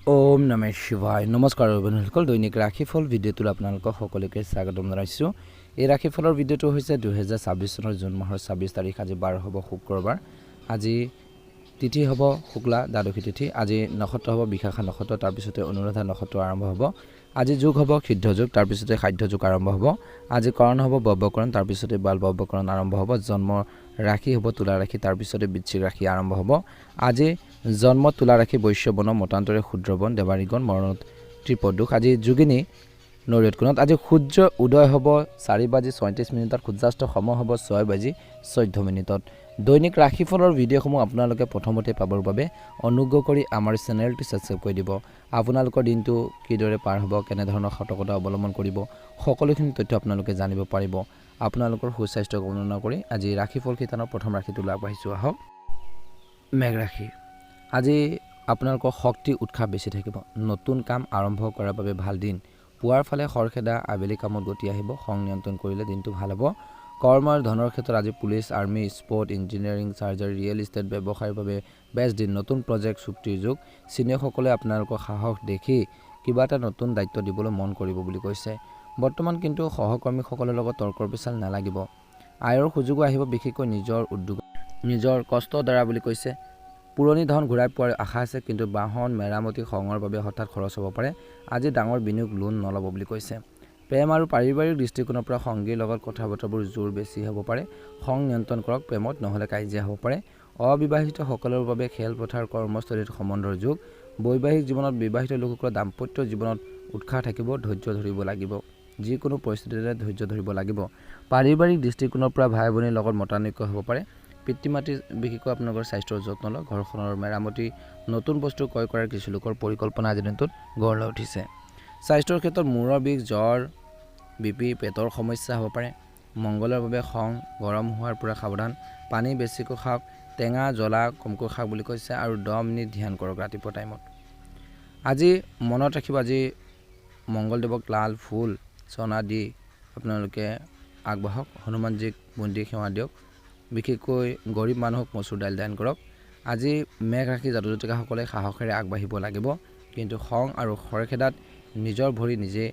ওম নমঃ শিৱায় নমস্কাৰ বন্ধুসকল দৈনিক ৰাশিফল ভিডিঅ'টোত আপোনালোকক সকলোকে স্বাগতম জনাইছো। এই ৰাশিফলৰ ভিডিঅ'টো হৈছে 2026 চনৰ জুন মাহৰ 26 তাৰিখ আজি 12 হ'ব শুক্ৰবাৰ। আজি তিথি হ'ব শুক্লা দ্বাদশী তিথি। আজি নক্ষত্ৰ হ'ব বিশাখা নক্ষত্ৰ, তাৰ পিছতে অনুৰাধা নক্ষত্ৰ আৰম্ভ হ'ব। আজি যোগ হ'ব সিদ্ধ যোগ, তাৰ পিছতে খাদ্য যোগ আৰম্ভ হ'ব। আজি কৰণ হ'ব বব্যকৰণ, তাৰ পিছতে বাল বব্যকৰণ আৰম্ভ হ'ব। জন্ম ৰাশি হ'ব তুলা ৰাশি, তাৰ পিছতে বৃশ্চিক ৰাশি আৰম্ভ হ'ব। আজি জন্ম তুলা ৰাশি বৈশ্যবন মতান্তৰে ক্ষুদ্ৰবন দেৱাৰীগণ মৰণত ত্ৰিপদুষ। আজি যোগিনী নৈৰত কোণত। আজি সূৰ্য উদয় হ'ব 4:34 সূৰ্যাস্ত সময় হ'ব 6:14। দৈনিক ৰাশিফলৰ ভিডিঅ'সমূহ আপোনালোকে প্ৰথমতে পাবৰ বাবে অনুগ্ৰহ কৰি আমাৰ চেনেলটো ছাবস্ক্ৰাইব কৰি দিব। আপোনালোকৰ দিনটো কিদৰে পাৰ হ'ব, কেনেধৰণৰ সতৰ্কতা অৱলম্বন কৰিব, সকলোখিনি তথ্য আপোনালোকে জানিব পাৰিব। আপোনালোকৰ সুস্বাস্থ্য কামনা কৰি আজি ৰাশিফল শিতানৰ প্ৰথম ৰাশিটোলৈ আগবাঢ়িছোঁ। আহক মেঘ ৰাশি। আজি আপোনালোকৰ শক্তি উৎসাহ বেছি থাকিব। নতুন কাম আৰম্ভ কৰাৰ বাবে ভাল দিন। পুৱাৰ ফালে খৰখেদা, আবেলি কামত গতি আহিব। খং নিয়ন্ত্ৰণ কৰিলে দিনটো ভাল হ'ব। কৰ্ম আৰু ধনৰ ক্ষেত্ৰত আজি police, army, sport, engineering, surgery, real estate ব্যৱসায়ৰ বাবে বেষ্ট দিন। নতুন প্ৰজেক্ট চুক্তিৰ যুগ। চিনিয়ৰসকলে আপোনালোকৰ সাহস দেখি কিবা এটা নতুন দায়িত্ব দিবলৈ মন কৰিব বুলি কৈছে। বৰ্তমান কিন্তু সহকৰ্মীসকলৰ লগত তৰ্কৰ পেচাল নালাগিব। আয়ৰ সুযোগো আহিব, বিশেষকৈ নিজৰ উদ্যোগ নিজৰ কষ্টৰ দ্বাৰা বুলি কৈছে। পুৰণি ধন ঘূৰাই পোৱাৰ আশা আছে, কিন্তু বাহন মেৰামতি খঙৰ বাবে হঠাৎ খৰচ হ'ব পাৰে। আজি ডাঙৰ বিনিয়োগ লোন নল'ব বুলি কৈছে। প্ৰেম আৰু পাৰিবাৰিক দৃষ্টিকোণৰ পৰা সংগীৰ লগত কথা বতৰাবোৰ জোৰ বেছি হ'ব পাৰে। খং নিয়ন্ত্ৰণ কৰক, প্ৰেমত নহ'লে কাজিয়া হ'ব পাৰে। অবিবাহিতসকলৰ বাবে খেলপথাৰ, কৰ্মস্থলীত সম্বন্ধৰ যুগ। বৈবাহিক জীৱনত বিবাহিত লোকসকলৰ দাম্পত্য জীৱনত উৎসাহ থাকিব, ধৈৰ্য ধৰিব লাগিব। যিকোনো পৰিস্থিতিতে ধৈৰ্য ধৰিব লাগিব। পাৰিবাৰিক দৃষ্টিকোণৰ পৰা ভাই ভনীৰ লগত মতানৈক্য হ'ব পাৰে। পিতৃ মাতৃ বিশেষকৈ আপোনালোকৰ স্বাস্থ্যৰ যত্ন লওক। ঘৰখনৰ মেৰামতি, নতুন বস্তু ক্ৰয় কৰাৰ কিছু লোকৰ পৰিকল্পনা আজিৰ দিনটোত গঢ় লৈ উঠিছে। স্বাস্থ্যৰ ক্ষেত্ৰত মূৰৰ বিষ, জ্বৰ, BP, পেটৰ সমস্যা হ'ব পাৰে। মংগলৰ বাবে খং গৰম হোৱাৰ পৰা সাৱধান। পানী বেছিকৈ খাওক, টেঙা জ্বলা কমকৈ খাওক বুলি কৈছে, আৰু 10 মিনিট ধ্যান কৰক ৰাতিপুৱা টাইমত। আজি মনত ৰাখিব, আজি মংগলদেৱক লাল ফুল চনা দি আপোনালোকে আগবাঢ়ক। হনুমানজীক বুন্দি সেৱা দিয়ক। বিশেষকৈ গৰীব মানুহক মচুৰ দাইল দান কৰক। আজি মেঘ ৰাশি জাতক জাতিকাসকলে সাহসেৰে আগবাঢ়িব লাগিব, কিন্তু খং আৰু খৰখেদাত নিজৰ ভৰি নিজে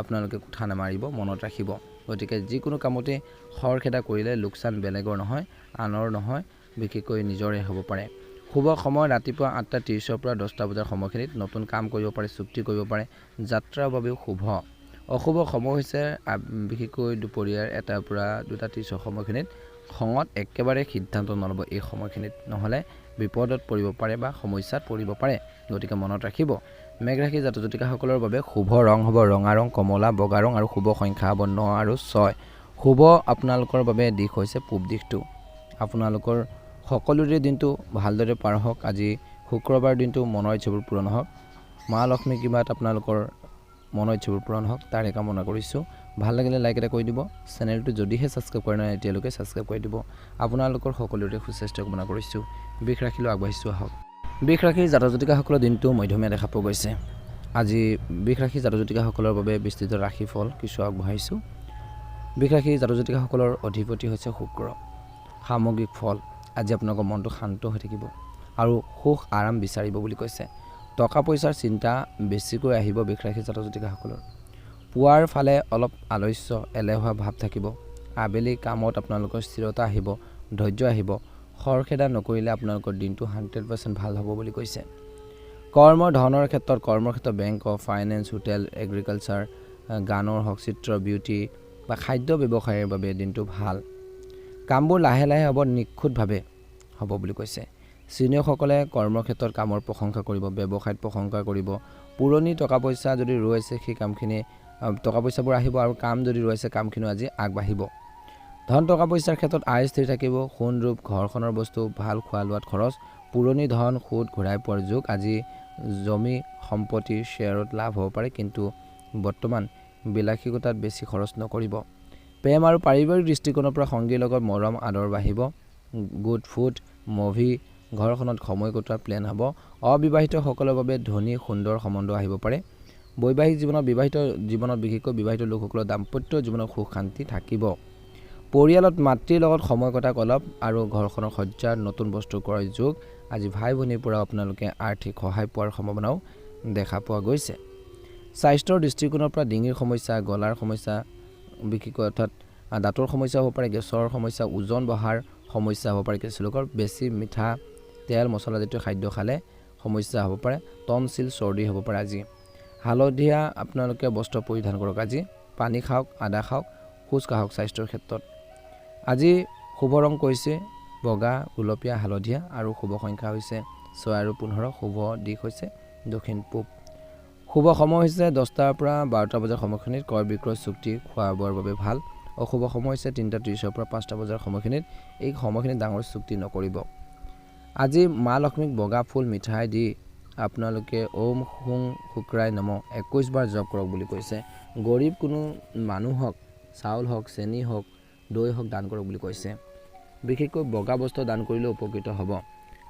আপোনালোকে কোঠা নামাৰিব, মনত ৰাখিব। গতিকে যিকোনো কামতে খৰখেদা কৰিলে লোকচান বেলেগৰ নহয়, আনৰ নহয়, বিশেষকৈ নিজৰে হ'ব পাৰে। শুভ সময় ৰাতিপুৱা 8:30 পৰা 10টা বজাৰ সময়খিনিত। নতুন কাম কৰিব পাৰে, চুক্তি কৰিব পাৰে, যাত্ৰাৰ বাবেও শুভ। অশুভ সময় হৈছে বিশেষকৈ দুপৰীয়াৰ 1টাৰ পৰা 2:30 সময়খিনিত। খঙত একেবাৰে সিদ্ধান্ত নল'ব এই সময়খিনিত, নহ'লে বিপদত পৰিব পাৰে বা সমস্যাত পৰিব পাৰে। গতিকে মনত ৰাখিব। মেঘ ৰাশি জাতক জাতিকাসকলৰ বাবে শুভ ৰং হ'ব ৰঙা ৰং, কমলা, বগা ৰং, আৰু শুভ সংখ্যা হ'ব 9 আৰু 6। শুভ আপোনালোকৰ বাবে দিশ হৈছে পূব দিশটো। আপোনালোকৰ সকলোৰে দিনটো ভালদৰে পাৰ হওক। আজি শুক্ৰবাৰ দিনটো মনৰ ইচ্ছাবোৰ পূৰণ হওক। মা লক্ষ্মী কিবা এটা আপোনালোকৰ মনৰ ইচ্ছাবোৰ পূৰণ হওক, তাৰে কামনা কৰিছোঁ। ভাল লাগিলে লাইক এটা কৰি দিব। চেনেলটো যদিহে ছাবস্ক্ৰাইব কৰা নাই এতিয়ালৈকে ছাবস্ক্ৰাইব কৰি দিব। আপোনালোকৰ সকলোৰে সুস্বাস্থ্য কামনা কৰিছোঁ। বৃষ ৰাশিলৈ আগবাঢ়িছোঁ। আহক বৃষ ৰাশিৰ জাতক জাতিকাসকলৰ দিনটো মধ্যমীয়া দেখা পোৱা গৈছে। আজি বৃষ ৰাশিৰ জাতক জাতিকাসকলৰ বাবে বিস্তৃত ৰাশিফল কিছু আগবঢ়াইছোঁ। বৃষ ৰাশিৰ জাতক জাতিকাসকলৰ অধিপতি হৈছে শুক্ৰ। সামগ্ৰিক ফল, আজি আপোনালোকৰ মনটো শান্ত হৈ থাকিব আৰু সুখ আৰাম বিচাৰিব বুলি কৈছে। টকা পইচাৰ চিন্তা বেছিকৈ আহিব বৃষ ৰাশিৰ জাতক জাতিকাসকলৰ। পুৱাৰ ফালে অলপ আলস্য এলেহুৱা ভাৱ থাকিব। আবেলি কামত আপোনালোকৰ স্থিৰতা আহিব, ধৈৰ্য আহিব। খৰখেদা নকৰিলে আপোনালোকৰ দিনটো 100% ভাল হ'ব বুলি কৈছে। কৰ্মৰ ধনৰ ক্ষেত্ৰত বেংক, ফাইনেন্স, হোটেল, এগ্ৰিকালচাৰ, গানৰ হওক, চিত্ৰ, বিউটি বা খাদ্য ব্যৱসায়ৰ বাবে দিনটো ভাল। কামবোৰ লাহে লাহে হ'ব, নিখুঁতভাৱে হ'ব বুলি কৈছে। চিনিয়ৰসকলে কৰ্মক্ষেত্ৰত কামৰ প্ৰশংসা কৰিব, ব্যৱসায়ত প্ৰশংসা কৰিব। পুৰণি টকা পইচা যদি ৰৈছে সেই কামখিনি টকা পইচাবোৰ আহিব, আৰু কাম যদি ৰৈছে কামখিনিও আজি আগবাঢ়িব। ধন টকা পইচাৰ ক্ষেত্ৰত আয় স্থিৰ থাকিব। সোণ ৰূপ, ঘৰখনৰ বস্তু, ভাল খোৱা লোৱাত খৰচ। পুৰণি ধন সুদ ঘূৰাই পোৱাৰ যুগ। আজি জমি সম্পত্তি শ্বেয়াৰত লাভ হ'ব পাৰে, কিন্তু বৰ্তমান বিলাসিকতাত বেছি খৰচ নকৰিব। প্ৰেম আৰু পাৰিবাৰিক দৃষ্টিকোণৰ পৰা সংগীৰ লগত মৰম আদৰ বাঢ়িব। গুড ফুড, মুভি, ঘৰখনত সময় কটোৱাৰ প্লেন হ'ব। অবিবাহিতসকলৰ বাবে ধনী সুন্দৰ সম্বন্ধ আহিব পাৰে। বৈবাহিক জীৱনত বিশেষকৈ বিবাহিত লোকসকলৰ দাম্পত্য জীৱনত সুখ শান্তি থাকিব। পৰিয়ালত মাতৃৰ লগত সময় কটাওক অলপ, আৰু ঘৰখনৰ সজ্জাৰ নতুন বস্তু ক্ৰয়ৰ যোগ। আজি ভাই ভনীৰ পৰা আপোনালোকে আৰ্থিক সহায় পোৱাৰ সম্ভাৱনাও দেখা পোৱা গৈছে। স্বাস্থ্যৰ দৃষ্টিকোণৰ পৰা ডিঙিৰ সমস্যা, গলাৰ সমস্যা, বিশেষকৈ অৰ্থাৎ দাঁতৰ সমস্যা হ'ব পাৰে, গেছৰ সমস্যা, ওজন বঢ়াৰ সমস্যা হ'ব পাৰে। কিছু লোকৰ বেছি মিঠা তেল মছলাজাতীয় খাদ্য খালে সমস্যা হ'ব পাৰে। টনচিল, চৰ্দি হ'ব পাৰে। আজি হালধীয়া আপোনালোকে বস্ত্ৰ পৰিধান কৰক। আজি পানী খাওক, আদা খাওক, খোজ কাঢ়ক স্বাস্থ্যৰ ক্ষেত্ৰত। আজি শুভ ৰং কৈছে বগা, গুলপীয়া, হালধীয়া আৰু শুভ সংখ্যা হৈছে 6 আৰু 15। শুভ দিশ হৈছে দক্ষিণ পূব। শুভ সময় হৈছে 10টাৰ পৰা 12টা বজাৰ সময়খিনিত ক্ৰয় বিক্ৰয় চুক্তি খোৱা বোৱাৰ বাবে ভাল। অশুভ সময় হৈছে 3:30ৰ পৰা 5টা বজাৰ সময়খিনিত। এই সময়খিনিত ডাঙৰ চুক্তি নকৰিব। আজি মা লক্ষ্মীক বগা ফুল মিঠাই দি আপোনালোকে ওম হুং শুক্ৰাই নম 21 বাৰ জপ কৰক বুলি কৈছে। গৰীব কোনো মানুহক চাউল হওক, চেনি হওক, দৈ হওক দান কৰক বুলি কৈছে। বিশেষকৈ বগা বস্ত্ৰ দান কৰিলে উপকৃত হ'ব।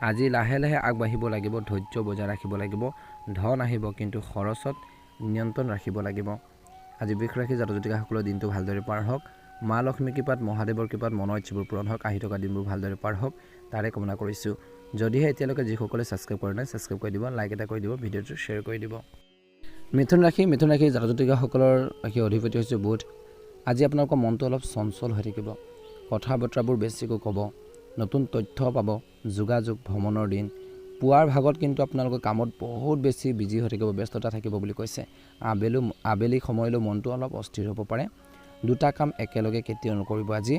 আজি লাহে লাহে আগবাঢ়িব লাগিব, ধৈৰ্য বজাই ৰাখিব লাগিব। ধন আহিব কিন্তু খৰচত নিয়ন্ত্ৰণ ৰাখিব লাগিব। আজি বৃষ ৰাশি জাতক জাতিকাসকলৰ দিনটো ভালদৰে পাৰ হওক। মা লক্ষ্মীৰ কৃপাত, মহাদেৱৰ কৃপাত মনৰ ইচ্ছাবোৰ পূৰণ হওক। আহি থকা দিনবোৰ ভালদৰে পাৰ হওক তাৰে কামনা কৰিছোঁ। যদিহে এতিয়ালৈকে যিসকলে ছাবস্ক্ৰাইব কৰা নাই ছাবস্ক্ৰাইব কৰি দিব, লাইক এটা কৰি দিব, ভিডিঅ'টো শ্বেয়াৰ কৰি দিব। মিথুন ৰাশি জাতক জাতিকাসকলৰ ৰাশি অধিপতি হৈছে বুধ। আজি আপোনালোকৰ মনটো অলপ চঞ্চল হৈ থাকিব। কথা বতৰাবোৰ বেছিকৈ ক'ব, নতুন তথ্য পাব, যোগাযোগ ভ্ৰমণৰ দিন। পুৱাৰ ভাগত কিন্তু আপোনালোকৰ কামত বহুত বেছি বিজি হৈ থাকিব, ব্যস্ততা থাকিব বুলি কৈছে। আবেলি সময়লৈ মনটো অলপ অস্থিৰ হ'ব পাৰে। দুটা কাম একেলগে কেতিয়াও নকৰিব আজি।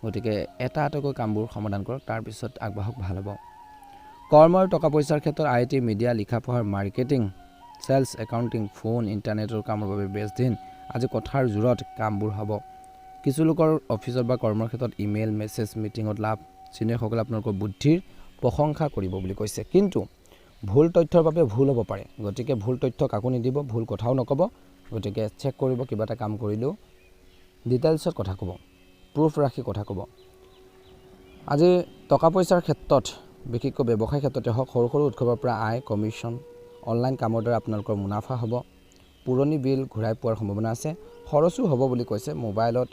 গতিকে এটা এটাকৈ কামবোৰ সমাধান কৰক, তাৰপিছত আগবাঢ়ক, ভাল হ'ব। কৰ্ম আৰু টকা পইচাৰ ক্ষেত্ৰত IT, মিডিয়া, লিখা পঢ়াৰ, মাৰ্কেটিং, চেলছ, একাউণ্টিং, ফোন, ইণ্টাৰনেটৰ কামৰ বাবে বেষ্ট দিন। আজি কথাৰ জোৰত কামবোৰ হ'ব। কিছু লোকৰ অফিচত বা কৰ্মৰ ক্ষেত্ৰত ইমেইল, মেছেজ, মিটিঙত লাভ। চিনিয়ৰসকলে আপোনালোকৰ বুদ্ধিৰ প্ৰশংসা কৰিব বুলি কৈছে। কিন্তু ভুল তথ্যৰ বাবে ভুল হ'ব পাৰে। গতিকে ভুল তথ্য কাকো নিদিব, ভুল কথাও নক'ব। গতিকে চেক কৰিব, কিবা এটা কাম কৰিলেও ডিটেইলছত কথা ক'ব, প্ৰুফ ৰাখি কথা ক'ব। আজি টকা পইচাৰ ক্ষেত্ৰত বিশেষকৈ ব্যৱসায় ক্ষেত্ৰতে হওক, সৰু সৰু উৎসৱৰ পৰা আয়, কমিশ্যন, অনলাইন কামৰ দ্বাৰা আপোনালোকৰ মুনাফা হ'ব। পুৰণি বিল ঘূৰাই পোৱাৰ সম্ভাৱনা আছে। খৰচো হ'ব বুলি কৈছে। মোবাইলত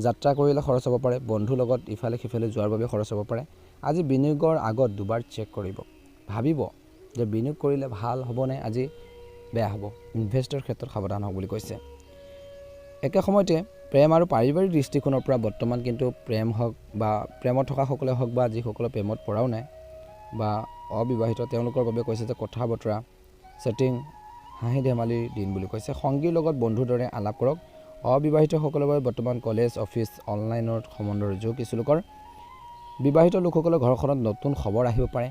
যাত্ৰা কৰিলে খৰচ হ'ব পাৰে। বন্ধুৰ লগত ইফালে সিফালে যোৱাৰ বাবে খৰচ হ'ব পাৰে। আজি বিনিয়োগৰ আগত দুবাৰ চেক কৰিব, ভাবিব যে বিনিয়োগ কৰিলে ভাল হ'বনে আজি বেয়া হ'ব। ইনভেষ্টৰ ক্ষেত্ৰত সাৱধান হওক বুলি কৈছে। একে সময়তে প্ৰেম আৰু পাৰিবাৰিক দৃষ্টিকোণৰ পৰা বৰ্তমান কিন্তু প্ৰেম হওক বা প্ৰেমত থকাসকলে হওক বা যিসকলে প্ৰেমত পৰাও নাই বা অবিবাহিত তেওঁলোকৰ বাবে কৈছে যে কথা বতৰা, ছেটিং, হাঁহি ধেমালিৰ দিন বুলি কৈছে। সংগীৰ লগত বন্ধুৰ দৰে আলাপ কৰক। অবিবাহিতসকলৰ বাবে বৰ্তমান কলেজ, অফিচ, অনলাইনৰ সম্বন্ধৰ যোগ। কিছু লোকৰ বিবাহিত লোকসকলৰ ঘৰখনত নতুন খবৰ আহিব পাৰে।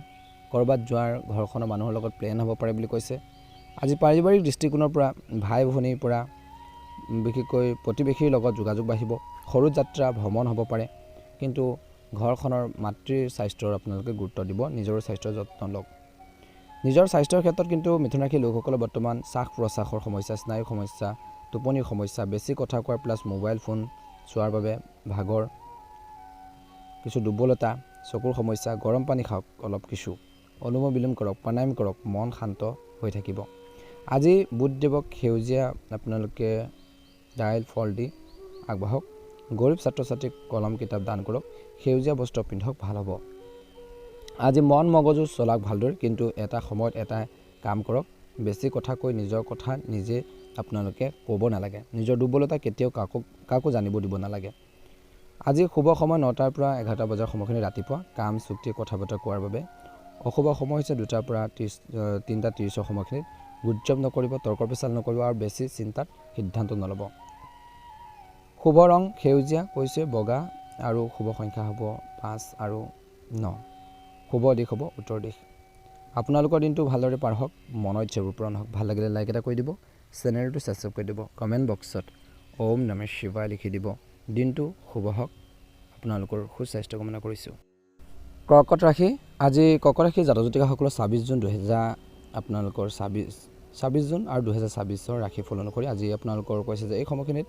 ক'ৰবাত যোৱাৰ ঘৰখনৰ মানুহৰ লগত প্লেন হ'ব পাৰে বুলি কৈছে। আজি পাৰিবাৰিক দৃষ্টিকোণৰ পৰা ভাই ভনীৰ পৰা বিশেষকৈ প্ৰতিবেশীৰ লগত যোগাযোগ বাঢ়িব। সৰু যাত্ৰা ভ্ৰমণ হ'ব পাৰে। কিন্তু ঘৰখনৰ মাতৃৰ স্বাস্থ্যৰ আপোনালোকে গুৰুত্ব দিব, নিজৰ স্বাস্থ্যৰ যত্ন লওক। নিজৰ স্বাস্থ্যৰ ক্ষেত্ৰত কিন্তু মিথুন ৰাশিৰ লোকসকলৰ বৰ্তমান শ্বাস প্ৰশ্বাসৰ সমস্যা, স্নায়ুৰ সমস্যা, টোপনিৰ সমস্যা, বেছি কথা কোৱাৰ প্লাছ মোবাইল ফোন চোৱাৰ বাবে ভাগৰ, কিছু দুৰ্বলতা, চকুৰ সমস্যা। গৰম পানী খাওক অলপ, কিছু অনুলোম বিলোম কৰক, প্ৰাণায়াম কৰক, মন শান্ত হৈ থাকিব। আজি বুধদেৱক সেউজীয়া আপোনালোকে দাইল ফল দি আগবাঢ়ক। গৰীব ছাত্ৰ ছাত্ৰীক কলম কিতাপ দান কৰক। সেউজীয়া বস্ত্ৰ পিন্ধক, ভাল হ'ব। আজি মন মগজু চলাওক ভালদৰে, কিন্তু এটা সময়ত এটা কাম কৰক। বেছি কথা কৈ নিজৰ কথা নিজে আপোনালোকে ক'ব নালাগে। নিজৰ দুৰ্বলতা কেতিয়াও কাকো জানিব দিব নালাগে। আজি শুভ সময় 9টাৰ পৰা 11টা বজাৰ সময়খিনি ৰাতিপুৱা, কাম চুক্তি কথা বতৰা কোৱাৰ বাবে। অশুভ সময় হৈছে 2টাৰ পৰা 3:30 সময়খিনিত। গুজব নকৰিব, তৰ্ক পেচাল নকৰিব আৰু বেছি চিন্তাত সিদ্ধান্ত নল'ব। শুভ ৰং সেউজীয়া কৈছে বগা আৰু শুভ সংখ্যা হ'ব 5 আৰু 9। শুভ দিশ হ'ব উত্তৰ দিশ। আপোনালোকৰ দিনটো ভালদৰে পাৰ হওক, মনৰ ইচ্ছাবোৰ পূৰণ হওক। ভাল লাগিলে লাইক এটা কৰি দিব, চেনেলটো ছাবস্ক্ৰাইব কৰি দিব, কমেণ্ট বক্সত ওম নমঃ শিৱায় লিখি দিব। দিনটো শুভ হওক, আপোনালোকৰ সুস্বাস্থ্য কামনা কৰিছোঁ। কৰ্কট ৰাশি। আজি কৰ্কট ৰাশিৰ জাতক জাতিকাসকলৰ 26 জুন 26 জুন আৰু 2026 ৰাশিফল অনুসৰি আজি আপোনালোকৰ কৈছে যে এই সময়খিনিত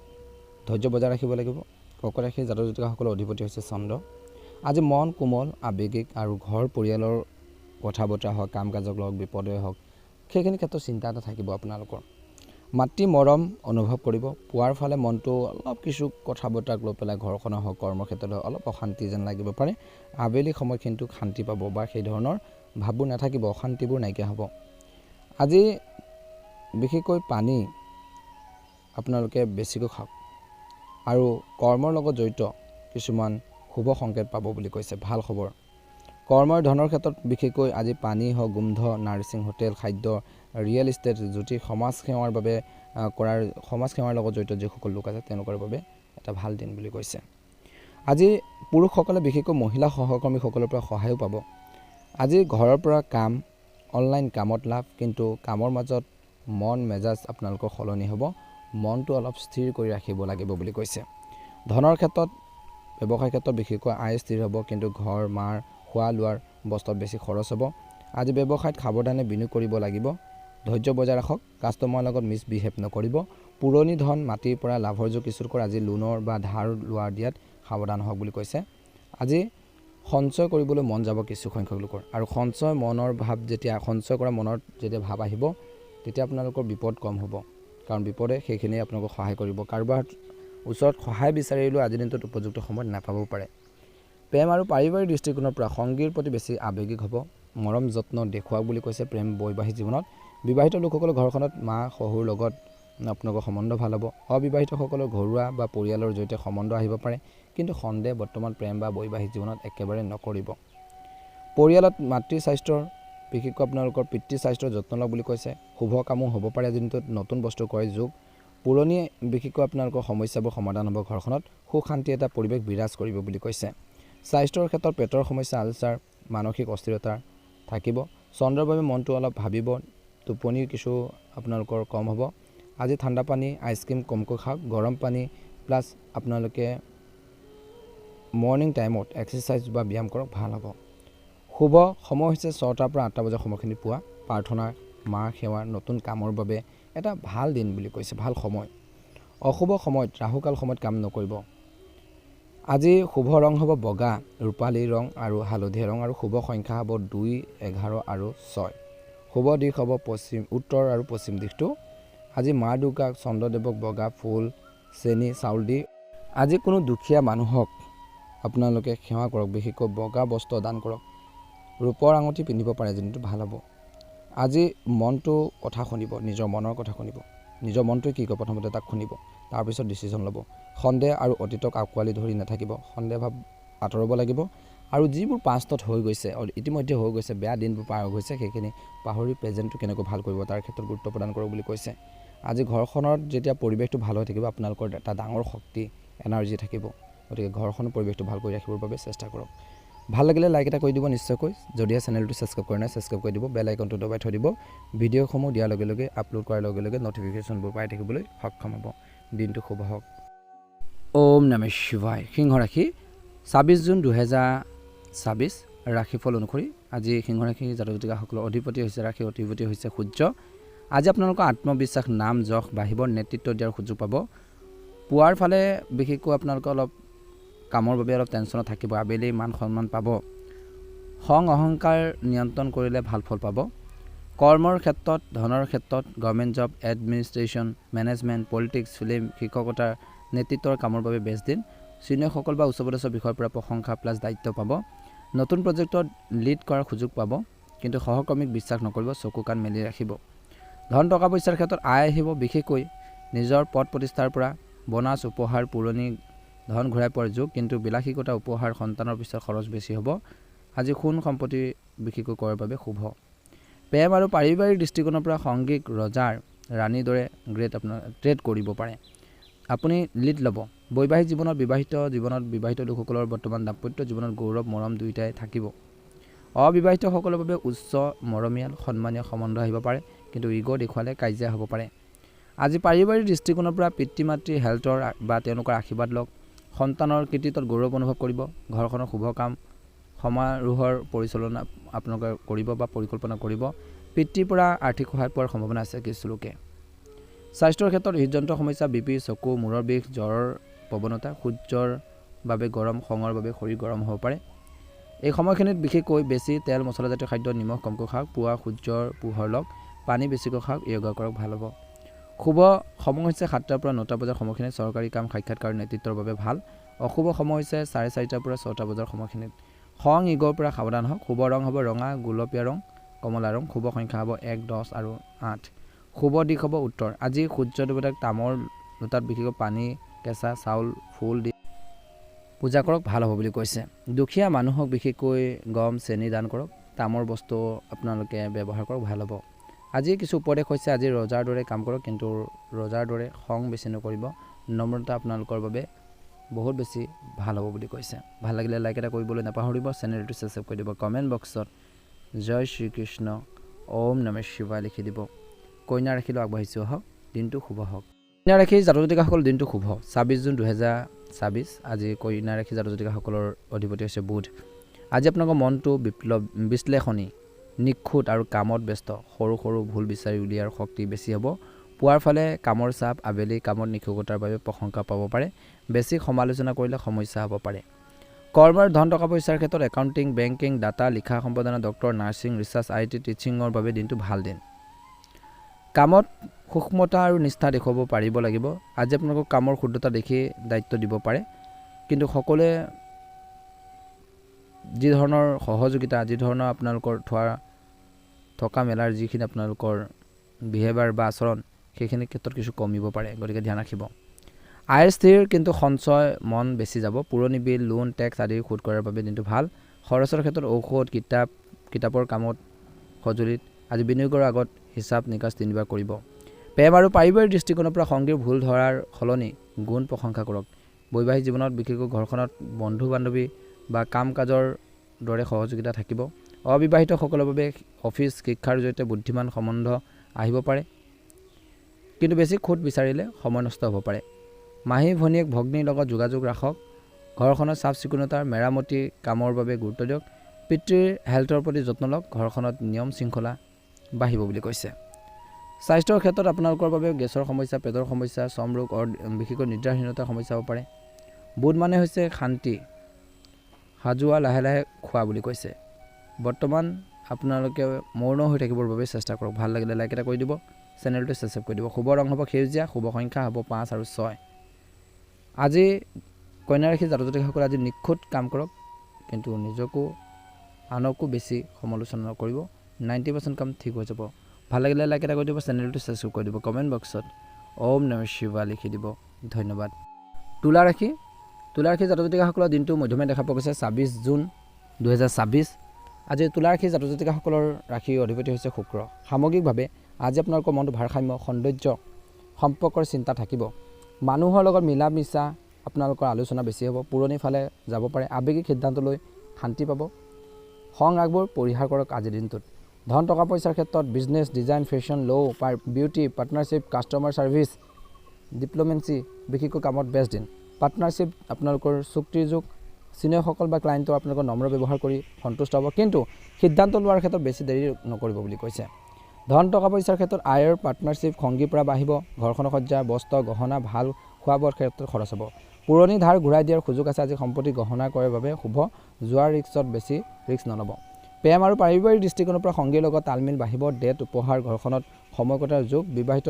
ধৈৰ্য বজাই ৰাখিব লাগিব। কৰ্কট ৰাশিৰ জাতক জাতিকাসকলৰ অধিপতি হৈছে চন্দ্ৰ। আজি মন কোমল, আৱেগিক আৰু ঘৰ পৰিয়ালৰ কথা বতৰা হওক, কাম কাজক লওক, বিপদে হওক, সেইখিনি ক্ষেত্ৰত চিন্তা এটা থাকিব আপোনালোকৰ। মাতৃ মৰম অনুভৱ কৰিব। পুৱাৰ ফালে মনটো অলপ কিছু কথা বতৰাক লৈ পেলাই ঘৰখনৰ হওক, কৰ্মক্ষেত্ৰত হওক অলপ অশান্তি যেন লাগিব পাৰে। আবেলি সময়খিনিত শান্তি পাব বা সেই ধৰণৰ ভাৱবোৰ নাথাকিব, অশান্তিবোৰ নাইকিয়া হ'ব। আজি বিশেষকৈ পানী আপোনালোকে বেছিকৈ খাওক আৰু কৰ্মৰ লগত জড়িত কিছুমান শুভ সংকেত পাব বুলি কৈছে ভাল খবৰ কৰ্মৰ ধনৰ ক্ষেত্ৰত বিশেষকৈ আজি পানী হওক গোমধ নাৰ্ছিং হোটেল খাদ্য ৰিয়েল ইষ্টেট জ্যোতি সমাজ সেৱাৰ বাবে সমাজ সেৱাৰ লগত জড়িত যিসকল লোক আছে তেওঁলোকৰ বাবে এটা ভাল দিন বুলি কৈছে আজি পুৰুষসকলে বিশেষকৈ মহিলা সহকৰ্মীসকলৰ পৰা সহায়ো পাব আজি ঘৰৰ পৰা কাম অনলাইন কামত লাভ কিন্তু কামৰ মাজত মন মেজাজ আপোনালোকৰ সলনি হ'ব মনটো অলপ স্থিৰ কৰি ৰাখিব লাগিব বুলি কৈছে ধনৰ ক্ষেত্ৰত ব্যৱসায় ক্ষেত্ৰত বিশেষকৈ আয় স্থিৰ হ'ব কিন্তু ঘৰ মাৰ খোৱা লোৱাৰ বস্তুত বেছি খৰচ হ'ব আজি ব্যৱসায়ত সাৱধানে বিনিয়োগ কৰিব লাগিব ধৈৰ্য বজাই ৰাখক কাষ্টমাৰৰ লগত মিছবিহেভ নকৰিব পুৰণি ধন মাটিৰ পৰা লাভৰ যোগ কিছুলোকৰ আজি লোনৰ বা ধাৰ লোৱাৰ দিয়াত সাৱধান হওক বুলি কৈছে আজি সঞ্চয় কৰিবলৈ মন যাব কিছু সংখ্যক লোকৰ আৰু সঞ্চয় মনৰ ভাৱ যেতিয়া সঞ্চয় কৰা মনৰ যেতিয়া ভাৱ আহিব তেতিয়া আপোনালোকৰ বিপদ কম হ'ব কাৰণ বিপদে সেইখিনি আপোনালোকক সহায় কৰিব কাৰোবাৰ ওচৰত সহায় বিচাৰিলেও আজিৰ দিনটোত উপযুক্ত সময়ত নাপাবও পাৰে প্ৰেম আৰু পাৰিবাৰিক দৃষ্টিকোণৰ পৰা সংগীৰ প্ৰতি বেছি আৱেগিক হ'ব মৰম যত্ন দেখুৱাওক বুলি কৈছে প্ৰেম বৈবাহিক জীৱনত বিবাহিত লোকসকলৰ ঘৰখনত মা শহুৰ লগত আপোনালোকৰ সম্বন্ধ ভাল হ'ব অবিবাহিতসকলৰ ঘৰুৱা বা পৰিয়ালৰ জৰিয়তে সম্বন্ধ আহিব পাৰে কিন্তু সন্দেহ বৰ্তমান প্ৰেম বা বৈবাহিক জীৱনত একেবাৰে নকৰিব পৰিয়ালত মাতৃ স্বাস্থ্যৰ বিশেষকৈ আপোনালোকৰ পিতৃ স্বাস্থ্যৰ যত্ন লওক বুলি কৈছে শুভ কামো হ'ব পাৰে আজি দিনটোত নতুন বস্তু ক্ৰয় যোগ পুৰণি বিশেষকৈ আপোনালোকৰ সমস্যাবোৰ সমাধান হ'ব ঘৰখনত সুখ শান্তি এটা পৰিৱেশ বিৰাজ কৰিব বুলি কৈছে স্বাস্থ্যৰ ক্ষেত্ৰত পেটৰ সমস্যা আলচাৰ মানসিক অস্থিৰতা থাকিব চন্দ্ৰৰ বাবে মনটো অলপ ভাবিব টোপনি কিছু আপোনালোকৰ কম হ'ব আজি ঠাণ্ডা পানী আইচক্ৰীম কমকৈ খাওক গৰম পানী প্লাছ আপোনালোকে মৰ্নিং টাইমত এক্সাৰচাইজ বা ব্যায়াম কৰক ভাল হ'ব শুভ সময় হৈছে 6টাৰ পৰা 8টা বজাৰ সময়খিনি পুৱা প্ৰাৰ্থনা মাৰ সেৱা নতুন কামৰ বাবে এটা ভাল দিন বুলি কৈছে ভাল সময় অশুভ সময়ত ৰাহুকাল সময়ত কাম নকৰিব আজি শুভ ৰং হ'ব বগা ৰূপালী ৰং আৰু হালধীয়া ৰং আৰু শুভ সংখ্যা হ'ব 2 11 আৰু 6 শুভ দিশ হ'ব পশ্চিম উত্তৰ আৰু পশ্চিম দিশটো আজি মা দুৰ্গাক চন্দ্ৰদেৱক বগা ফুল চেনি চাউল দি আজি কোনো দুখীয়া মানুহক আপোনালোকে সেৱা কৰক বিশেষকৈ বগা বস্ত্ৰ দান কৰক ৰূপৰ আঙুঠি পিন্ধিব পাৰে যিটো ভাল হ'ব আজি মনটো কথা শুনিব নিজৰ মনৰ কথা শুনিব নিজৰ মনটোৱে কি কয় প্ৰথমতে তাক শুনিব তাৰপিছত ডিচিশ্যন ল'ব সন্দেহ আৰু অতীতক আঁকোৱালি ধৰি নাথাকিব সন্দেহ ভাৱ আঁতৰাব লাগিব আৰু যিবোৰ পাষ্টত হৈ গৈছে ইতিমধ্যে হৈ গৈছে বেয়া দিনবোৰ পাৰ হৈ গৈছে সেইখিনি পাহৰি প্ৰেজেণ্টটো কেনেকৈ ভাল কৰিব তাৰ ক্ষেত্ৰত গুৰুত্ব প্ৰদান কৰক বুলি কৈছে আজি ঘৰখনত যেতিয়া পৰিৱেশটো ভাল হৈ থাকিব আপোনালোকৰ এটা ডাঙৰ শক্তি এনাৰ্জি থাকিব গতিকে ঘৰখনৰ পৰিৱেশটো ভাল কৰি ৰাখিবৰ বাবে চেষ্টা কৰক ভাল লাগিলে লাইক এটা কৰি দিব নিশ্চয়কৈ যদিহে চেনেলটো ছাবস্ক্ৰাইব কৰা নাই ছাবস্ক্ৰাইব কৰি দিব বেল আইকনটো দবাই থৈ দিব ভিডিঅ'সমূহ দিয়াৰ লগে লগে আপলোড কৰাৰ লগে লগে নটিফিকেশ্যনবোৰ পাই থাকিবলৈ সক্ষম হ'ব দিনটো শুভ হওক ওম নমঃ শিৱায় সিংহ ৰাশি 26 জুন 2026 ৰাশিফল অনুসৰি আজি সিংহ ৰাশি জাতক জাতিকাসকলৰ অধিপতি হৈছে ৰাশি অধিপতি হৈছে সূৰ্য আজি আপোনালোকৰ আত্মবিশ্বাস নাম যশ বাঢ়িব নেতৃত্ব দিয়াৰ সুযোগ পাব পুৱাৰ ফালে বিশেষকৈ আপোনালোকৰ অলপ কামৰ বাবে অলপ টেনশ্যনত থাকিব আবেলি মান সন্মান পাব খং অহংকাৰ নিয়ন্ত্ৰণ কৰিলে ভাল ফল পাব কৰ্মৰ ক্ষেত্ৰত ধনৰ ক্ষেত্ৰত government job administration management politics film শিক্ষকতাৰ নেতৃত্বৰ কামৰ বাবে বেষ্ট দিন চিনিয়ৰসকল বা উচ্চপদস্থ বিষয়ৰ পৰা প্ৰশংসা প্লাছ দায়িত্ব পাব নতুন প্ৰজেক্টত লিড কৰাৰ সুযোগ পাব কিন্তু সহকৰ্মীক বিশ্বাস নকৰিব চকু কাণ মেলি ৰাখিব ধন টকা পইচাৰ ক্ষেত্ৰত আয় আহিব বিশেষকৈ নিজৰ পদ প্ৰতিষ্ঠাৰ পৰা বনাছ উপহাৰ পুৰণি ধন ঘূৰাই পোৱাৰ যোগ কিন্তু বিলাসিকতা উপহাৰ সন্তানৰ পিছত খৰচ বেছি হ'ব আজি সোণ সম্পত্তি বিক্ৰী কৰাৰ বাবে শুভ প্ৰেম আৰু পাৰিবাৰিক দৃষ্টিকোণৰ পৰা সংগীক ৰজাৰ ৰাণীৰ দৰে আপোনাৰ ট্ৰেড কৰিব পাৰে আপুনি লিড ল'ব বৈবাহিক জীৱনত বিবাহিত লোকসকলৰ বৰ্তমান দাম্পত্য জীৱনত গৌৰৱ মৰম দুয়োটাই থাকিব অবিবাহিতসকলৰ বাবে উচ্চ মৰমীয়াল সন্মানীয় সম্বন্ধ আহিব পাৰে কিন্তু ইগ' দেখুৱালে কাজিয়া হ'ব পাৰে আজি পাৰিবাৰিক দৃষ্টিকোণৰ পৰা পিতৃ মাতৃ হেল্থৰ বা তেওঁলোকৰ আশীৰ্বাদ লওক সন্তানৰ কৃতিত্বত গৌৰৱ অনুভৱ কৰিব ঘৰখনৰ শুভ কাম সমাৰোহৰ পৰিচালনা আপোনালোকে কৰিব বা পৰিকল্পনা কৰিব পিতৃৰ পৰা আৰ্থিক সহায় পোৱাৰ সম্ভাৱনা আছে কিছু লোকে স্বাস্থ্যৰ ক্ষেত্ৰত হৃদযন্ত্ৰ সমস্যা বিপি চকু মূৰৰ বিষ জ্বৰৰ প্ৰৱণতা সূৰ্যৰ বাবে গৰম খঙৰ বাবে শৰীৰ গৰম হ'ব পাৰে এই সময়খিনিত বিশেষকৈ বেছি তেল মছলাজাতীয় খাদ্য নিমখ কমকৈ খাওক পুৱা সূৰ্যৰ পোহৰ লওক পানী বেছিকৈ খাওক য়োগা কৰক ভাল হ'ব শুভ সময় হৈছে 7টাৰ পৰা 9টা বজাৰ সময়খিনিত চৰকাৰী কাম সাক্ষাৎকাৰ নেতৃত্বৰ বাবে ভাল অশুভ সময় হৈছে 4:30টাৰ পৰা 6টা বজাৰ সময়খিনিত খং ইগৰ পৰা সাৱধান হওক শুভ ৰং হ'ব ৰঙা গোলপীয়া ৰং কমলা ৰং শুভ সংখ্যা হ'ব 1 10 আৰু 8 শুভ দিশ হ'ব উত্তৰ। আজি সূৰ্য দেৱতাক তামৰ লোটাত বিশেষকৈ পানী কেঁচা চাউল ফুল দি পূজা কৰক, ভাল হ'ব বুলি কৈছে। দুখীয়া মানুহক বিশেষকৈ গম চেনি দান কৰক, তামৰ বস্তু আপোনালোকে ব্যৱহাৰ কৰক, ভাল হ'ব। আজি কিছু উপদেশ হৈছে, আজি ৰজাৰ দৰে কাম কৰক, কিন্তু ৰজাৰ দৰে খং বেছি নকৰিব। নম্ৰতা আপোনালোকৰ বাবে বহুত বেছি ভাল হ'ব বুলি কৈছে। ভাল লাগিলে লাইক এটা কৰিবলৈ নাপাহৰিব, চেনেলটো ছাবস্ক্ৰাইব কৰি দিব। কমেণ্ট বক্সত জয় শ্ৰীকৃষ্ণ ওম নমঃ শিৱায় লিখি দিব। কন্যা ৰাশিলৈ আগবাঢ়িছোঁ, আহক দিনটো শুভ হওক। কন্যা ৰাশিৰ জাতক জাতিকাসকল দিনটো শুভ। 26 জুন 2026 আজি কন্যা ৰাশিৰ জাতক জাতিকাসকলৰ অধিপতি হৈছে বুধ। আজি আপোনালোকৰ মনটো বিশ্লেষণী, নিখুঁত আৰু কামত ব্যস্ত। সৰু সৰু ভুল বিচাৰি উলিয়াৰ শক্তি বেছি হ'ব। পুৱাৰ ফালে কামৰ চাপ, আবেলি কামত নিখুঁততাৰ বাবে প্ৰশংসা পাব পাৰে। বেছি সমালোচনা কৰিলে সমস্যা হ'ব পাৰে। কৰ্মৰ ধন টকা পইচাৰ ক্ষেত্ৰত একাউণ্টিং, বেংকিং, ডাটা, লিখা সম্পাদনা, ডক্টৰ, নাৰ্ছিং, ৰিচাৰ্চ, IT, টিচিঙৰ বাবে দিনটো ভাল দিন। কামত সূক্ষ্মতা আৰু নিষ্ঠা দেখুৱাব পাৰিব লাগিব। আজি আপোনালোকক কামৰ শুদ্ধতা দেখি দায়িত্ব দিব পাৰে, কিন্তু সকলোৱে যি ধৰণৰ সহযোগিতা, যি ধৰণৰ আপোনালোকৰ থকা মেলাৰ যিখিনি আপোনালোকৰ বিহেভিয়াৰ বা আচৰণ, সেইখিনি ক্ষেত্ৰত কিছু কমিব পাৰে, গতিকে ধ্যান ৰাখিব। আয় স্থিৰ, কিন্তু সঞ্চয় মন বেছি যাব। পুৰণি বিল, লোন, টেক্স আদি শোধ কৰাৰ বাবে দিনটো ভাল। খৰচৰ ক্ষেত্ৰত ঔষধ, কিতাপৰ কামত সঁজুলিত আজি বিনিয়োগৰ আগত হিচাপ নিকাচ 3বাৰ কৰিব। প্ৰেম আৰু পাৰিবাৰিক দৃষ্টিকোণৰ পৰা সংগীৰ ভুল ধৰাৰ সলনি গুণ প্ৰশংসা কৰক। বৈবাহিক জীৱনত বিশেষকৈ ঘৰখনত বন্ধু বান্ধৱী বা কাম কাজৰ দৰে সহযোগিতা থাকিব। অবিবাহিতসকলৰ বাবে অফিচ শিক্ষাৰ জৰিয়তে বুদ্ধিমান সম্বন্ধ আহিব পাৰে, কিন্তু বেছি খুঁত বিচাৰিলে সময় নষ্ট হ'ব পাৰে। মাহী ভনীয়েক ভগ্নীৰ লগত যোগাযোগ ৰাখক। ঘৰখনৰ চাফ চিকুণতাৰ মেৰামতি কামৰ বাবে গুৰুত্ব দিয়ক। পিতৃৰ হেল্থৰ প্ৰতি যত্ন লওক। ঘৰখনত নিয়ম শৃংখলা বাঢ়িব বুলি কৈছে। স্বাস্থ্যৰ ক্ষেত্ৰত আপোনালোকৰ বাবে গেছৰ সমস্যা, পেটৰ সমস্যা, চম ৰোগ, বিশেষকৈ নিদ্ৰাহীনতাৰ সমস্যা হ'ব পাৰে। বুধ মানে হৈছে শান্তি, সাজোৱা লাহে লাহে খোৱা বুলি কৈছে। বৰ্তমান আপোনালোকে মৌন হৈ থাকিবৰ বাবে চেষ্টা কৰক। ভাল লাগিলে লাইক এটা কৰি দিব, চেনেলটো ছাবস্ক্ৰাইব কৰি দিব। শুভ ৰং হ'ব সেউজীয়া, শুভ সংখ্যা হ'ব 5 আৰু 6। আজি কন্যা ৰাশিৰ জাতক জাতিকাসকলে আজি নিখুঁত কাম কৰক, কিন্তু নিজকো আনকো বেছি সমালোচনা নকৰিব। 90% কাম ঠিক হৈ যাব। ভাল লাগিলে লাইক এটা কৰি দিব, চেনেলটো ছাবস্ক্ৰাইব কৰি দিব। কমেণ্ট বক্সত ওম নমঃ শিৱায় লিখি দিব। ধন্যবাদ। তুলা ৰাশিৰ জাতক জাতিকাসকলৰ দিনটো মধ্যমীয়া দেখা পোৱা গৈছে। 26 জুন 2026 আজি তুলা ৰাশিৰ জাতক জাতিকাসকলৰ ৰাশিৰ অধিপতি হৈছে শুক্ৰ। সামগ্ৰিকভাৱে আজি আপোনালোকৰ মনটো ভাৰসাম্য, সৌন্দৰ্য সম্পৰ্কৰ চিন্তা থাকিব। মানুহৰ লগত মিলা মিছা আপোনালোকৰ আলোচনা বেছি হ'ব। পুৰণি ফালে যাব পাৰে। আৱেগিক সিদ্ধান্ত লৈ শান্তি পাব। খং ৰাগবোৰ পৰিহাৰ কৰক আজিৰ দিনটোত। ধন টকা পইচাৰ ক্ষেত্ৰত business, design, fashion, beauty, partnership, customer service, diplomacy, বিশেষকৈ কামত বেষ্ট দিন। পাৰ্টনাৰশ্বিপ আপোনালোকৰ চুক্তিৰ যুগ। চিনিয়ৰসকল বা ক্লায়েণ্টৰ আপোনালোকৰ নম্ৰ ব্যৱহাৰ কৰি সন্তুষ্ট হ'ব, কিন্তু সিদ্ধান্ত লোৱাৰ ক্ষেত্ৰত বেছি দেৰি নকৰিব বুলি কৈছে। ধন টকা পইচাৰ ক্ষেত্ৰত আয়ৰ পাৰ্টনাৰশ্বিপ সংগীৰ পৰা বাঢ়িব। ঘৰখনৰ সজ্জা, বস্ত্ৰ, গহনা, ভাল খোৱা বোৱাৰ ক্ষেত্ৰত খৰচ হ'ব। পুৰণি ধাৰ ঘূৰাই দিয়াৰ সুযোগ আছে। আজি সম্পত্তি গহনা কৰাৰ বাবে শুভ। যোৱাৰ ৰিক্সত বেছি ৰিক্স নল'ব। প্ৰেম আৰু পাৰিবাৰিক দৃষ্টিকোণৰ পৰা সংগীৰ লগত তালমিল বাঢ়িব। ডেট, উপহাৰ, ঘৰখনত সময় কটাৰ যুগ। বিবাহিত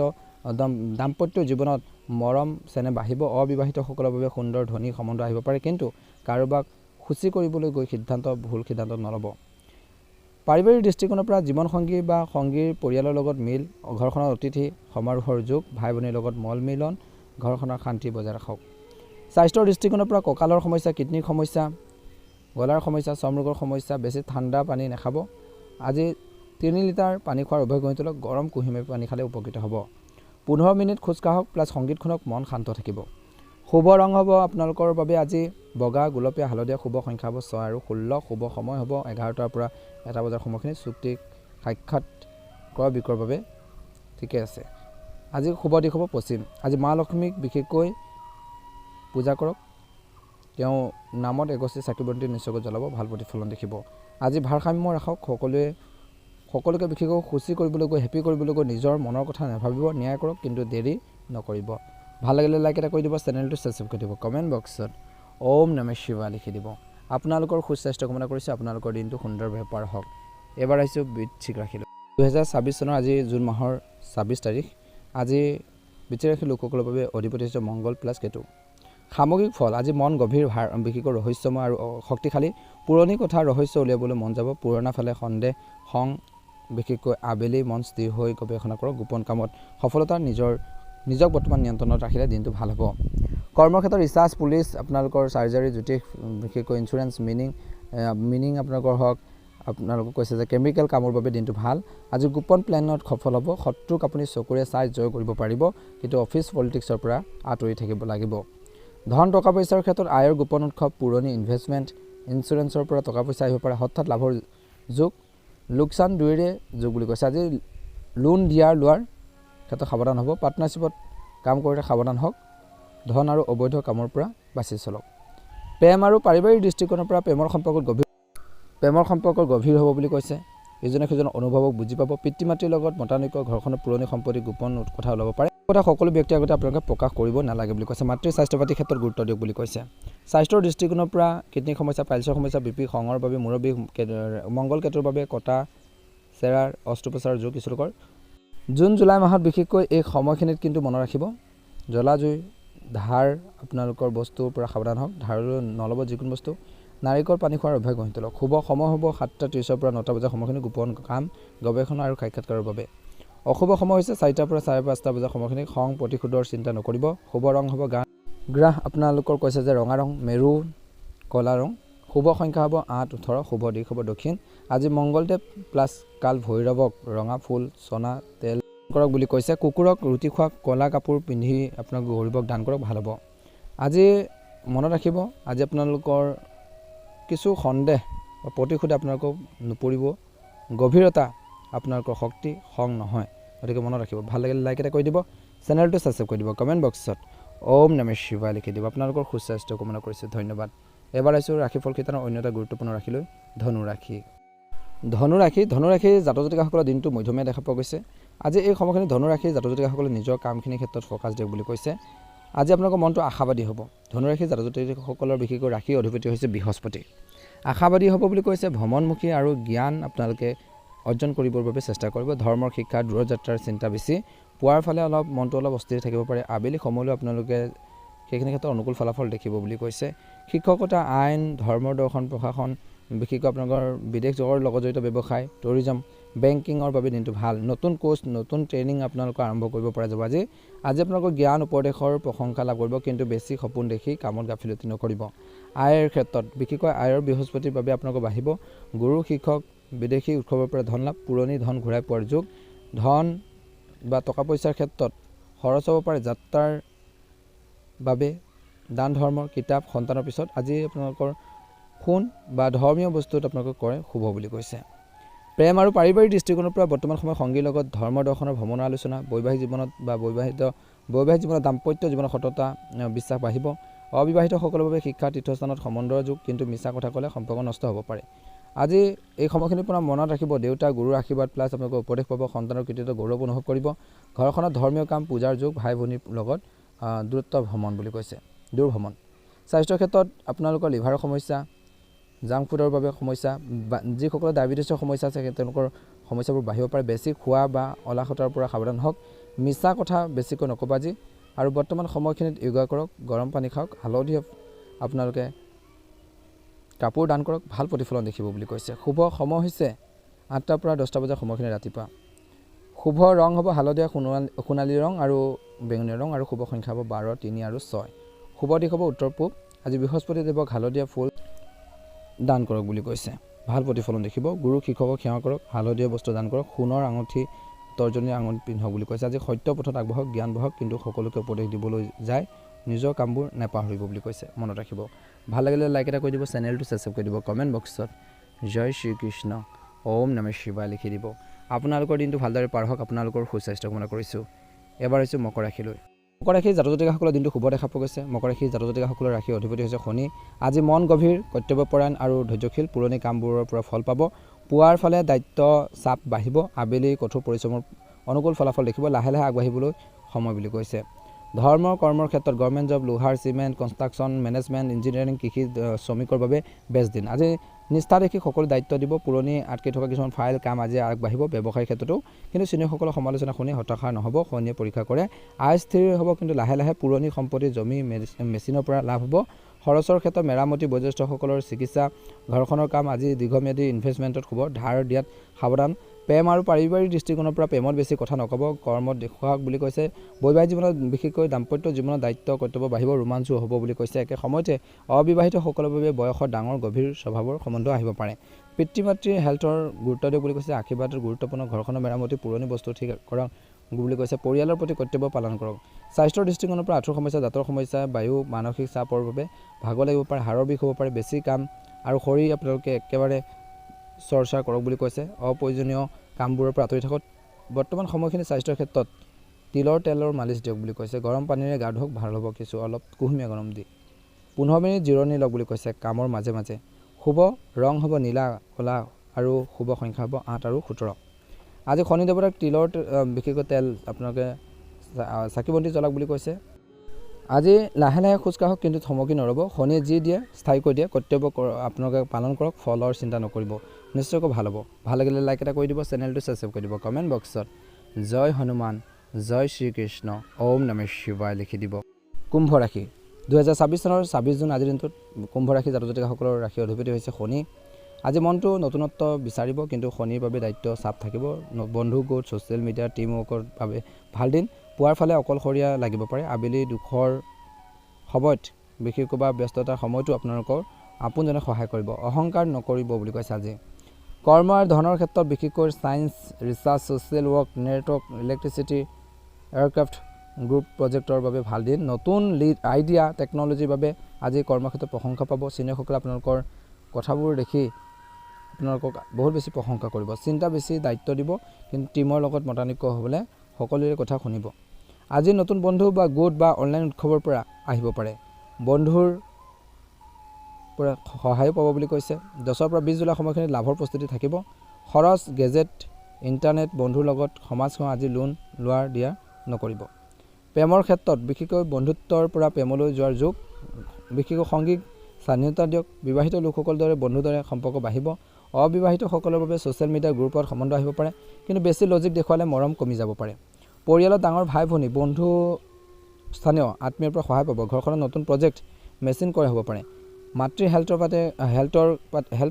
দাম্পত্য জীৱনত মৰম চেনেহ বাঢ়িব। অবিবাহিতসকলৰ বাবে সুন্দৰ ধনী সম্বন্ধ আহিব পাৰে, কিন্তু কাৰোবাক সূচী কৰিবলৈ গৈ ভুল সিদ্ধান্ত নল'ব। পাৰিবাৰিক দৃষ্টিকোণৰ পৰা জীৱনসংগী বা সংগীৰ পৰিয়ালৰ লগত মিল। ঘৰখনৰ অতিথি সমাৰোহৰ যুগ। ভাই ভনীৰ লগত মল মিলন। ঘৰখনৰ শান্তি বজাই ৰাখক। স্বাস্থ্যৰ দৃষ্টিকোণৰ পৰা কঁকালৰ সমস্যা, কিডনীৰ সমস্যা, গলাৰ সমস্যা, চম ৰোগৰ সমস্যা। বেছি ঠাণ্ডা পানী নাখাব। আজি 3 লিটাৰ পানী খোৱাৰ অভ্যাস গঢ়ি তোলক। গৰম কুহুমীয়া পানী খালে উপকৃত হ'ব। 15 মিনিট খোজকাঢ়ক প্লাছ সংগীত শুনক, মন শান্ত থাকিব। শুভ ৰং হ'ব আপোনালোকৰ বাবে আজি বগা, গোলপীয়া, হালধীয়া। শুভ সংখ্যা হ'ব 6 আৰু 16। শুভ সময় হ'ব 11টাৰ পৰা 1টা বজাৰ সময়খিনি। চুক্তি সাক্ষাৎ ক্ৰয় বিক্ৰয়ৰ বাবে ঠিকে আছে। আজি শুভ দিশ হ'ব পশ্চিম। আজি মা লক্ষ্মীক বিশেষকৈ পূজা কৰক। তেওঁ নামত এগছি চাকি বন্তি নিশ্চয়কৈ জ্বলাব, ভাল প্ৰতিফলন দেখিব। আজি ভাৰসাম্য ৰাখক। সকলোকে বিশেষকৈ সুচী কৰিবলৈ গৈ, হেপী কৰিবলৈ গৈ নিজৰ মনৰ কথা নাভাবিব। ন্যায় কৰক, কিন্তু দেৰি নকৰিব। ভাল লাগিলে লাইক এটা কৰি দিব, চেনেলটো ছাবস্ক্ৰাইব কৰি দিব। কমেণ্ট বক্সত ওম নমঃ শিৱায় লিখি দিব। আপোনালোকৰ সুস্বাস্থ্য কামনা কৰিছোঁ। আপোনালোকৰ দিনটো সুন্দৰভাৱে পাৰ হওক। এবাৰ আহিছোঁ বৃশ্চিক ৰাশিলৈ। 2026 চনৰ আজি জুন মাহৰ 26 তাৰিখ। আজি বৃশ্চিক ৰাশিৰ লোকসকলৰ বাবে অধিপতি হৈছে মংগল প্লাছ কেতু। সামগ্ৰিক ফল আজি মন গভীৰ, বিশেষকৈ ৰহস্যময় আৰু শক্তিশালী। পুৰণি কথা ৰহস্য উলিয়াবলৈ মন যাব। পুৰণা ফালে সন্দেহ, খং বিশেষকৈ আবেলি মন স্থিৰ হৈ গৱেষণা কৰক। গোপন কামত সফলতা নিজক বৰ্তমান নিয়ন্ত্ৰণত ৰাখিলে দিনটো ভাল হ'ব। কৰ্মক্ষেত্ৰত ৰিচাৰ্চ, পুলিচ, আপোনালোকৰ চাৰ্জাৰী, জ্যোতিষ, বিশেষকৈ ইঞ্চুৰেঞ্চ, মিনিং আপোনালোকৰ হওক, আপোনালোকক কৈছে যে কেমিকেল কামৰ বাবে দিনটো ভাল। আজি গোপন প্লেনত সফল হ'ব। শত্ৰুক আপুনি চকুৰে চাই জয় কৰিব পাৰিব, কিন্তু অফিচ পলিটিক্সৰ পৰা আঁতৰি থাকিব লাগিব। ধন টকা পইচাৰ ক্ষেত্ৰত আয়ৰ গোপন উৎসৱ, পুৰণি ইনভেষ্টমেণ্ট, ইঞ্চুৰেঞ্চৰ পৰা টকা পইচা আহিব পাৰে, হঠাৎ লাভৰ যোগ, লোকচান দুয়োৰে যোগ বুলি কৈছে। আজি লোন লোৱাৰ ক্ষেত্ৰত সাৱধান হ'ব। পাৰ্টনাৰশ্বিপত কাম কৰোঁতে সাৱধান হওক। ধন আৰু অবৈধ কামৰ পৰা বাছি চলক। প্ৰেম আৰু পাৰিবাৰিক দৃষ্টিকোণৰ পৰা প্ৰেমৰ সম্পৰ্ক গভীৰ হ'ব বুলি কৈছে। ইজনে সিজনৰ অনুভৱক বুজি পাব। পিতৃ মাতৃৰ লগত মতানৈক্য, ঘৰখনৰ পুৰণি সম্পত্তি, গোপন কথা ওলাব পাৰে। কথা সকলো ব্যক্তিৰ আগতে আপোনালোকে প্ৰকাশ কৰিব নালাগে বুলি কৈছে। মাতৃৰ স্বাস্থ্য পাতিৰ ক্ষেত্ৰত গুৰুত্ব দিয়ক বুলি কৈছে। স্বাস্থ্যৰ দৃষ্টিকোণৰ পৰা কিডনী সমস্যা, পাইলছৰ সমস্যা, BP, খঙৰ বাবে মূৰৰ বিষ, মংগল কেতুৰ বাবে কটা চেৰাৰ অস্ত্ৰোপচাৰৰ যোগ কিছু লোকৰ। জুন জুলাই মাহত বিশেষকৈ এই সময়খিনিত কিন্তু মনত ৰাখিব, জ্বলাজুই, ধাৰ আপোনালোকৰ বস্তুৰ পৰা সাৱধান হওক। ধাৰলৈ নল'ব যিকোনো বস্তু। নাৰিকল পানী খোৱাৰ অভ্যাস গঢ়ি তোলক। শুভ সময় হ'ব 7:30 পৰা 9 বজাৰ সময়খিনি গোপন কাম, গৱেষণা আৰু সাক্ষাৎকাৰৰ বাবে। অশুভ সময় হৈছে 4 পৰা 5:30 বজাৰ সময়খিনি। খং প্ৰতিশোধৰ চিন্তা নকৰিব। শুভ ৰং হ'ব গ্ৰাহ আপোনালোকৰ কৈছে যে ৰঙা ৰং, মেৰুন, ক'লা ৰং। শুভ সংখ্যা হ'ব 8, 18। শুভ দিশ হ'ব দক্ষিণ। আজি মংগলদেৱ প্লাছ কাল ভৈৰৱক ৰঙা ফুল, চনা তেল কৰক বুলি কৈছে। কুকুৰক ৰুটি খোৱাক, ক'লা কাপোৰ পিন্ধি আপোনাক গৰীবক দান কৰক, ভাল হ'ব। আজি মনত ৰাখিব, আজি আপোনালোকৰ কিছু সন্দেহ বা প্ৰতিশোধ আপোনালোকক নপৰিব। গভীৰতা আপোনালোকৰ শক্তি, খং নহয়। গতিকে মনত ৰাখিব। ভাল লাগিলে লাইক এটা কৰি দিব, চেনেলটো ছাবস্ক্ৰাইব কৰি দিব, কমেণ্ট বক্সত ওম নমঃ শিৱায় লিখি দিব। আপোনালোকৰ সুস্বাস্থ্য কামনা কৰিছোঁ। ধন্যবাদ। এবাৰ আহিছোঁ ৰাশিফল ক্ষেত্ৰৰ অন্য এটা গুৰুত্বপূৰ্ণ ৰাশিলৈ, ধনুৰাশি। ধনুৰাশি জাতক জাতিকাসকলৰ দিনটো মধ্যমীয়া দেখা পোৱা গৈছে। আজি এই সময়খিনি ধনুৰাশি জাতক জাতিকাসকলে নিজৰ কামখিনিৰ ক্ষেত্ৰত ফ'কাছ দিয়ক বুলি কৈছে। আজি আপোনালোকৰ মনটো আশাবাদী হ'ব। ধনুৰাশি জাতক জাতিকাসকলৰ বিশেষকৈ ৰাশি অধিপতি হৈছে বৃহস্পতি। আশাবাদী হ'ব বুলি কৈছে। ভ্ৰমণমুখী আৰু জ্ঞান আপোনালোকে অৰ্জন কৰিবৰ বাবে চেষ্টা কৰিব। ধৰ্মৰ শিক্ষা, দূৰযাত্ৰাৰ চিন্তা বেছি। পুৱাৰ ফালে মনটো অলপ অস্থিৰ থাকিব পাৰে। আবেলি সময়লৈ আপোনালোকে সেইখিনি ক্ষেত্ৰত অনুকূল ফলাফল দেখিব বুলি কৈছে। শিক্ষকতা, আইন, ধৰ্ম দৰ্শন, প্ৰশাসন, বিশেষকৈ আপোনালোকৰ বিদেশ জগতৰ লগত জড়িত ব্যৱসায়, টুৰিজম, বেংকিঙৰ বাবে দিনটো ভাল। নতুন কোৰ্চ, নতুন ট্ৰেইনিং আপোনালোকে আৰম্ভ কৰিব পৰা যাব। আজি আপোনালোকৰ জ্ঞান উপদেশৰ প্ৰশংসা লাভ কৰিব, কিন্তু বেছি সপোন দেখি কামত গাফিলতি নকৰিব। আয়ৰ ক্ষেত্ৰত বিশেষকৈ আয়ৰ বৃহস্পতিৰ বাবে আপোনালোকৰ বাঢ়িব। গুৰু, শিক্ষক, বিদেশী উৎসৱৰ পৰা ধন লাভ, পুৰণি ধন ঘূৰাই পোৱাৰ যোগ। ধন বা টকা পইচাৰ ক্ষেত্ৰত খৰচ হ'ব পাৰে। যাত্ৰাৰ বাবে দান ধৰ্মৰ, কিতাপ, সন্তানৰ পিছত আজি আপোনালোকৰ সোণ বা ধৰ্মীয় বস্তুত আপোনালোকে কৰে শুভ বুলি কৈছে। প্ৰেম আৰু পাৰিবাৰিক দৃষ্টিকোণৰ পৰা বৰ্তমান সময়ত সংগীৰ লগত ধৰ্ম দৰ্শনৰ ভ্ৰমণৰ আলোচনা, বৈবাহিক জীৱনত বা বৈবাহিক জীৱনত দাম্পত্য জীৱনত সততা বিশ্বাস বাঢ়িব। অবিবাহিতসকলৰ বাবে শিক্ষা, তীৰ্থস্থানত সম্বন্ধৰ যুগ, কিন্তু মিছা কথা ক'লে সম্পৰ্ক নষ্ট হ'ব পাৰে। আজি এই সময়খিনিৰ পৰা মনত ৰাখিব, দেউতা গুৰুৰ আশীৰ্বাদ প্লাছ আপোনালোকে উপদেশ পাব। সন্তানৰ কৃতিত্ব গৌৰৱ অনুভৱ কৰিব। ঘৰখনত ধৰ্মীয় কাম, পূজাৰ যুগ, ভাই ভনীৰ লগত দূৰত্ব ভ্ৰমণ বুলি কৈছে, দূৰ ভ্ৰমণ। স্বাস্থ্যৰ ক্ষেত্ৰত আপোনালোকৰ লিভাৰৰ সমস্যা, জাংক ফুডৰ বাবে সমস্যা, যিসকলৰ ডায়েবেটিছৰ সমস্যা আছে তেওঁলোকৰ সমস্যাবোৰ বাঢ়িব পাৰে। বেছি খোৱা বা অলাসতাৰ পৰা সাৱধান হওক। মিছা কথা বেছিকৈ নক'ব আজি। আৰু বৰ্তমান সময়খিনিত য়োগা কৰক, গৰম পানী খাওক, হালধি আপোনালোকে কাপোৰ দান কৰক, ভাল প্ৰতিফলন দেখিব বুলি কৈছে। শুভ সময় হৈছে 8টা পৰা 10টা বজাৰ সময়খিনি ৰাতিপুৱা। শুভ ৰং হ'ব হালধীয়া, সোণালী ৰং আৰু বেঙুনীয়া ৰং। আৰু শুভ সংখ্যা হ'ব 12, 3 আৰু 6। শুভ দিশ হ'ব উত্তৰ পূব। আজি বৃহস্পতি দেৱক হালধীয়া ফুল দান কৰক বুলি কৈছে, ভাল প্ৰতিফলন দেখিব। গুৰু শিক্ষকক সেৱা কৰক, হালধীয়া বস্তু দান কৰক, সোণৰ আঙুঠি, তৰ্জনী আঙুঠি পিন্ধক বুলি কৈছে। আজি সত্য পথত আগবাঢ়ক, জ্ঞান বঢ়ক, কিন্তু সকলোকে উপদেশ দিবলৈ যায় নিজৰ কামবোৰ নেপাহৰিব বুলি কৈছে, মনত ৰাখিব। ভাল লাগিলে লাইক এটা কৰি দিব, চেনেলটো ছাবস্ক্ৰাইব কৰি দিব, কমেণ্ট বক্সত জয় শ্ৰীকৃষ্ণ ওম নমঃ শিৱায় লিখি দিব। আপোনালোকৰ দিনটো ভালদৰে পাৰ হওক, আপোনালোকৰ সুস্বাস্থ্য কামনা কৰিছোঁ। এবাৰ হৈছোঁ মকৰ ৰাশিলৈ। মকৰ ৰাশিৰ জাতক জাতিকাসকলৰ দিনটো শুভ দেখা পোৱা গৈছে। মকৰ ৰাশিৰ জাতক জাতিকাসকলৰ ৰাশিৰ অধিপতি হৈছে শনি। আজি মন গভীৰ, কৰ্তব্যপৰায়ণ আৰু ধৈৰ্যশীল। পুৰণি কামবোৰৰ পৰা ফল পাব। পুৱাৰ ফালে দায়িত্ব চাপ বাঢ়িব। আবেলি কঠোৰ পৰিশ্ৰমৰ অনুকূল ফলাফল দেখিব। লাহে লাহে আগবাঢ়িবলৈ সময় বুলি কৈছে। ধৰ্ম কৰ্মৰ ক্ষেত্ৰত গভৰ্ণমেণ্ট জব, লোহাৰ, চিমেণ্ট, কনষ্ট্ৰাকশ্যন, মেনেজমেণ্ট, ইঞ্জিনিয়াৰিং, কৃষি শ্ৰমিকৰ বাবে বেষ্ট দিন। আজি নিষ্ঠা দেখি সকলো দায়িত্ব দিব। পুৰণি আটকি থকা কিছুমান ফাইল কাম আজি আগবাঢ়িব। ব্যৱসায়ৰ ক্ষেত্ৰতো কিন্তু চিনিয়ৰসকলৰ সমালোচনা শুনি হতাশা নহ'ব। শনিয়ে পৰীক্ষা কৰে। আয় স্থিৰ হ'ব, কিন্তু লাহে লাহে পুৰণি সম্পত্তি, জমি, মেচিনৰ পৰা লাভ হ'ব। খৰচৰ ক্ষেত্ৰত মেৰামতি, বয়োজ্যেষ্ঠসকলৰ চিকিৎসা, ঘৰখনৰ কাম আজি দীৰ্ঘম্যাদী ইনভেষ্টমেণ্টত শুভ। ধাৰ দিয়াত সাৱধান। প্ৰেম আৰু পাৰিবাৰিক দৃষ্টিকোণৰ পৰা প্ৰেমত বেছি কথা নক'ব, কৰ্মত দেখুৱাওক বুলি কৈছে। বৈবাহিক জীৱনত বিশেষকৈ দাম্পত্য জীৱনত দায়িত্ব কৰ্তব্য বাঢ়িব, ৰোমাঞ্চো হ'ব বুলি কৈছে। একে সময়তে অবিবাহিতসকলৰ বাবে বয়সৰ ডাঙৰ গভীৰ স্বভাৱৰ সম্বন্ধ আহিব পাৰে। পিতৃ মাতৃৰ হেল্থৰ গুৰুত্ব দিয়ক বুলি কৈছে। আশীৰ্বাদৰ গুৰুত্বপূৰ্ণ, ঘৰখনৰ মেৰামতি, পুৰণি বস্তু ঠিক কৰক বুলি কৈছে। পৰিয়ালৰ প্ৰতি কৰ্তব্য পালন কৰক। স্বাস্থ্যৰ দৃষ্টিকোণৰ পৰা আঁঠুৰ সমস্যা, দাঁতৰ সমস্যা, বায়ু, মানসিক চাপৰ বাবে ভাগৰ লাগিব পাৰে, হাড়ৰ বিষ হ'ব পাৰে, বেছি কাম আৰু শৰীৰ আপোনালোকে একেবাৰে চৰ্চা কৰক বুলি কৈছে। অপ্ৰয়োজনীয় কামবোৰৰ পৰা আঁতৰি থাকক। বৰ্তমান সময়খিনি স্বাস্থ্যৰ ক্ষেত্ৰত তিলৰ তেলৰ মালিচ দিয়ক বুলি কৈছে। গৰম পানীৰে গা ধুৱক, ভাল হ'ব কিছু অলপ কুহুমীয়া গৰম দি। 15 মিনিট জিৰণি লওক বুলি কৈছে কামৰ মাজে মাজে। শুভ ৰং হ'ব নীলা, ক'লা আৰু শুভ সংখ্যা হ'ব 8 আৰু 17। আজি শনি দেৱতাক তিলৰ বিশেষকৈ তেল আপোনালোকে চাকি বন্তি জ্বলাওক বুলি কৈছে। আজি লাহে লাহে খোজকাঢ়ক, কিন্তু থমকি নৰ'ব। শনিয়ে যি দিয়ে স্থায়ীকৈ দিয়ে, কৰ্তব্য আপোনালোকে পালন কৰক, ফলৰ চিন্তা নকৰিব, নিশ্চয়কৈ ভাল হ'ব। ভাল লাগিলে লাইক এটা কৰি দিব, চেনেলটো ছাবস্ক্ৰাইব কৰি দিব, কমেণ্ট বক্সত জয় হনুমান, জয় শ্ৰীকৃষ্ণ, ওম নমঃ শিৱায় লিখি দিব। কুম্ভ ৰাশি 2026 চনৰ 26 জুন আজিৰ দিনটোত কুম্ভ ৰাশি জাতক জাতিকাসকলৰ ৰাশিৰ অধিপতি হৈছে শনি। আজি মনটো নতুনত্ব বিচাৰিব, কিন্তু শনিৰ বাবে দায়িত্ব চাপ থাকিব। বন্ধু গোট, ছ'চিয়েল মিডিয়াৰ টিম ৱৰ্কৰ বাবে ভাল দিন। পুৱাৰ ফালে অকলশৰীয়া লাগিব পাৰে। আবেলি দুখৰ সময়ত বিশেষকৈ বা ব্যস্ততাৰ সময়তো আপোনালোকৰ আপোনজনে সহায় কৰিব। অহংকাৰ নকৰিব বুলি কৈছে আজি। কৰ্ম আৰু ধনৰ ক্ষেত্ৰত বিশেষকৈ science, research, social work, network, electricity, aircraft, group প্ৰজেক্টৰ বাবে ভাল দিন। নতুন লিড আইডিয়া, টেকন'লজিৰ বাবে আজি কৰ্মক্ষেত্ৰত প্ৰশংসা পাব। চিনিয়ৰসকলে আপোনালোকৰ কথাবোৰ দেখি আপোনালোকক বহুত বেছি প্ৰশংসা কৰিব। চিন্তা বেছি, দায়িত্ব দিব, কিন্তু টিমৰ লগত মতানৈক্য হ'বলৈ সকলোৰে কথা শুনিব। আজি নতুন বন্ধু বা গোট বা অনলাইন উৎসৱৰ পৰা আহিব পাৰে। বন্ধুৰ পৰা সহায়ো পাব বুলি কৈছে। 10 পৰা 20 জুলাই সময়খিনিত লাভৰ প্ৰস্তুতি থাকিব। খৰচ, গেজেট, ইণ্টাৰনেট, বন্ধুৰ লগত সমাজ সেৱা, আজি লোন লোৱাৰ দিয়া নকৰিব। প্ৰেমৰ ক্ষেত্ৰত বিশেষকৈ বন্ধুত্বৰ পৰা প্ৰেমলৈ যোৱাৰ যোগ। বিশেষকৈ সংগীক স্বাধীনতা দিয়ক। বিবাহিত লোকসকলৰ দৰে বন্ধুৰ দৰে সম্পৰ্ক বাঢ়িব। অবিবাহিতসকলৰ বাবে ছ'চিয়েল মিডিয়াৰ গ্ৰুপত সম্বন্ধ আহিব পাৰে, কিন্তু বেছি লজিক দেখুৱালে মৰম কমি যাব পাৰে। পৰিয়ালত ডাঙৰ ভাই ভনী, বন্ধু, স্থানীয় আত্মীয়ৰ পৰা সহায় পাব। ঘৰখনত নতুন প্ৰজেক্ট, মেচিন ক্ৰয় হ'ব পাৰে। মাতৃৰ হেল্থ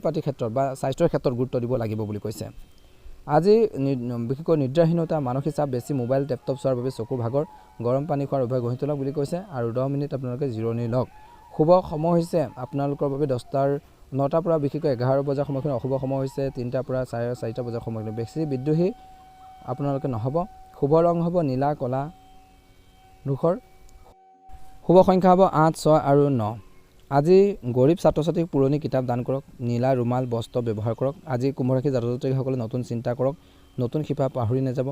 পাতিৰ ক্ষেত্ৰত বা স্বাস্থ্যৰ ক্ষেত্ৰত গুৰুত্ব দিব লাগিব বুলি কৈছে। আজি বিশেষকৈ নিদ্ৰাহীনতা, মানসিক চাপ, বেছি মোবাইল লেপটপ চোৱাৰ বাবে চকুৰ ভাগৰ, গৰম পানী খোৱাৰ অভ্যাস গঢ়ি তোলক বুলি কৈছে। আৰু 10 মিনিট আপোনালোকে জিৰণি লওক। শুভ সময় হৈছে আপোনালোকৰ বাবে 9টাৰ পৰা বিশেষকৈ 11 বজাৰ সময়খিনি। অশুভ সময় হৈছে 3টাৰ পৰা 4:30 বজাৰ সময়খিনি। বেছি বিদ্ৰোহী আপোনালোকে নহ'ব। শুভ ৰং হ'ব নীলা, ক'লা, ধূসৰ। শুভ সংখ্যা হ'ব 8, 6 আৰু 9। আজি গৰীব ছাত্ৰ ছাত্ৰীক পুৰণি কিতাপ দান কৰক। নীলা ৰুমাল, বস্ত্ৰ ব্যৱহাৰ কৰক। আজি কুম্ভ ৰাশিৰ জাতক জাতিকাসকলে নতুন চিন্তা কৰক, নতুন শিপা পাহৰি নাযাব।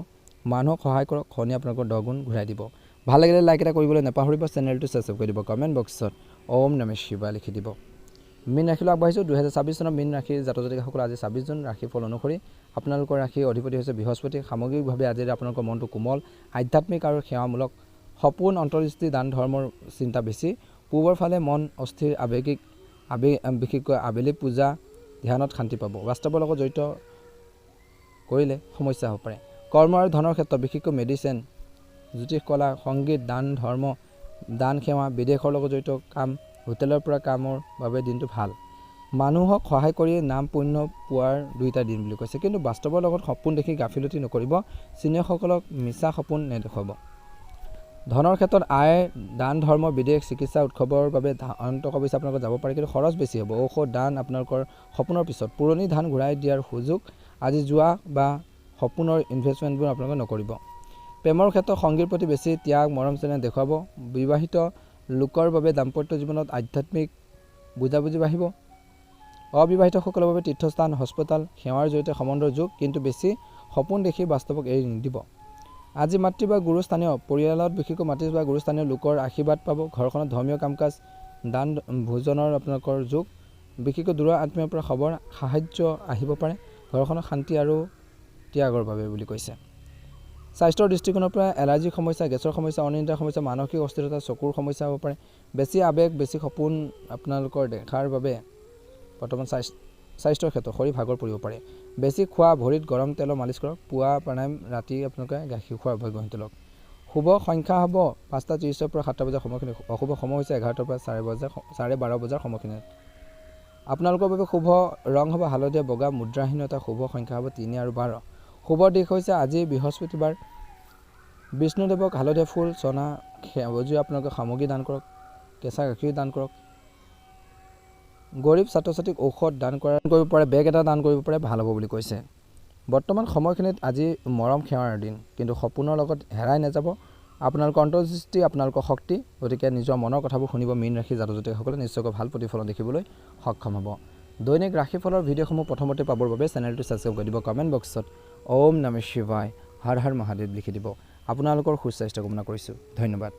মানুহক সহায় কৰক, শনি আপোনালোকৰ 10 গুণ ঘূৰাই দিব। ভাল লাগিলে লাইক এটা কৰিবলৈ নাপাহৰিব, চেনেলটো ছাবস্ক্ৰাইব কৰি দিব, কমেণ্ট বক্সত ওম নমঃ শিৱায় লিখি দিব। মীন ৰাশিলৈ আগবাঢ়িছোঁ। 2026 চনৰ মীন ৰাশিৰ জাতক জাতিকাসকল আজি 26 জুন ৰাশিফল অনুসৰি আপোনালোকৰ ৰাশিৰ অধিপতি হৈছে বৃহস্পতি। সামগ্ৰিকভাৱে আজি আপোনালোকৰ মনটো কোমল, আধ্যাত্মিক আৰু সেৱামূলক। সপোন, অন্তৰ্দৃষ্টি, দান ধৰ্মৰ চিন্তা বেছি। পূবৰ ফালে মন অস্থিৰ, আৱেগিক, বিশেষকৈ আবেলি পূজা ধ্যানত শান্তি পাব। বাস্তৱৰ লগত জড়িত কৰিলে সমস্যা হ'ব পাৰে। কৰ্ম আৰু ধনৰ ক্ষেত্ৰত বিশেষকৈ মেডিচিন, জ্যোতিষ কলা, সংগীত, দান ধৰ্ম, দান সেৱা, বিদেশৰ লগত জড়িত কাম, হোটেলৰ পৰা কামৰ বাবে দিনটো ভাল। মানুহক সহায় কৰি নাম পুণ্য পোৱাৰ 2টা দিন বুলি কৈছে, কিন্তু বাস্তৱৰ লগত সপোন দেখি গাফিলতি নকৰিব। চিনিয়ৰসকলক মিছা সপোন নেদেখুৱাব। ধনৰ ক্ষেত্ৰত আয়, দান ধৰ্ম, বিদেশ, চিকিৎসা, উৎসৱৰ বাবে টকা পইচা আপোনালোকৰ যাব পাৰে, কিন্তু খৰচ বেছি হ'ব। ঔষধ, দান আপোনালোকৰ সপোনৰ পিছত। পুৰণি ধান ঘূৰাই দিয়াৰ সুযোগ। আজি যোৱা বা সপোনৰ ইনভেষ্টমেণ্টবোৰ আপোনালোকে নকৰিব। প্ৰেমৰ ক্ষেত্ৰত সংগীৰ প্ৰতি বেছি ত্যাগ, মৰম চেনেহ দেখুৱাব। বিবাহিত লোকৰ বাবে দাম্পত্য জীৱনত আধ্যাত্মিক বুজাবুজি বাঢ়িব। অবিবাহিতসকলৰ বাবে তীৰ্থস্থান, হস্পিটাল, সেৱাৰ জৰিয়তে সম্বন্ধৰ যোগ, কিন্তু বেছি সপোন দেখি বাস্তৱক এৰি নিদিব। আজি মাতৃ বা গুৰুস্থানীয় পৰিয়ালত বিশেষকৈ মাতৃ বা গুৰুস্থানীয় লোকৰ আশীৰ্বাদ পাব। ঘৰখনত ধৰ্মীয় কাম কাজ, দান ভোজনৰ আপোনালোকৰ যোগ। বিশেষকৈ দূৰৰ আত্মীয়ৰ পৰা খবৰ, সাহায্য আহিব পাৰে। ঘৰখনত শান্তি আৰু ত্যাগৰ বাবে বুলি কৈছে। স্বাস্থ্যৰ দৃষ্টিকোণৰ পৰা এলাৰ্জিৰ সমস্যা, গেছৰ সমস্যা, অনিদ্ৰাৰ সমস্যা, মানসিক অস্থিৰতা, চকুৰ সমস্যা হ'ব পাৰে। বেছি আৱেগ, বেছি সপোন আপোনালোকৰ দেখাৰ বাবে বৰ্তমান স্বাস্থ্যৰ ক্ষেত্ৰত শৰীৰ ভাগৰ পৰিব পাৰে। বেছি খোৱা, ভৰিত গৰম তেলৰ মালিচ কৰক। পুৱা প্ৰাণায়াম, ৰাতি আপোনালোকে গাখীৰ খোৱাৰ অভ্যাস গঢ়ি তোলক। শুভ সংখ্যা হ'ব 5:30 পৰা 7 বজাৰ সময়খিনি। অশুভ সময় হৈছে 11 পৰা 12:30 বজাৰ সময়খিনিত। আপোনালোকৰ বাবে শুভ ৰং হ'ব হালধীয়া, বগা, মুদ্ৰাহীনতা। শুভ সংখ্যা হ'ব 3 আৰু 12। শুভৰ দিশ হৈছে আজি বৃহস্পতিবাৰ বিষ্ণুদেৱক হালধীয়া ফুল চনা সেউজীয়া আপোনালোকে সামগ্ৰী দান কৰক কেঁচা গাখীৰ দান কৰক গৰীব ছাত্ৰ ছাত্ৰীক ঔষধ দান কৰিব পাৰে বেগ এটা দান কৰিব পাৰে ভাল হ'ব বুলি কৈছে বৰ্তমান সময়খিনিত আজি মৰম সেৱাৰ দিন কিন্তু সপোনৰ লগত হেৰাই নাযাব আপোনালোকৰ অন্তৰ্দৃষ্টি আপোনালোকৰ শক্তি গতিকে নিজৰ মনৰ কথাবোৰ শুনিব মীন ৰাশি জাতক জাতিকসকলে নিশ্চয়কৈ ভাল প্ৰতিফলন দেখিবলৈ সক্ষম হ'ব দৈনিক ৰাশিফলৰ ভিডিঅ'সমূহ প্ৰথমতে পাবৰ বাবে চেনেলটো ছাবস্ক্ৰাইব কৰি দিব কমেণ্ট বক্সত ওম নমঃ শিৱায় হৰ হৰ মহাদেৱ লিখি দিব আপোনালোকৰ সুস্বাস্থ্য কামনা কৰিছোঁ ধন্যবাদ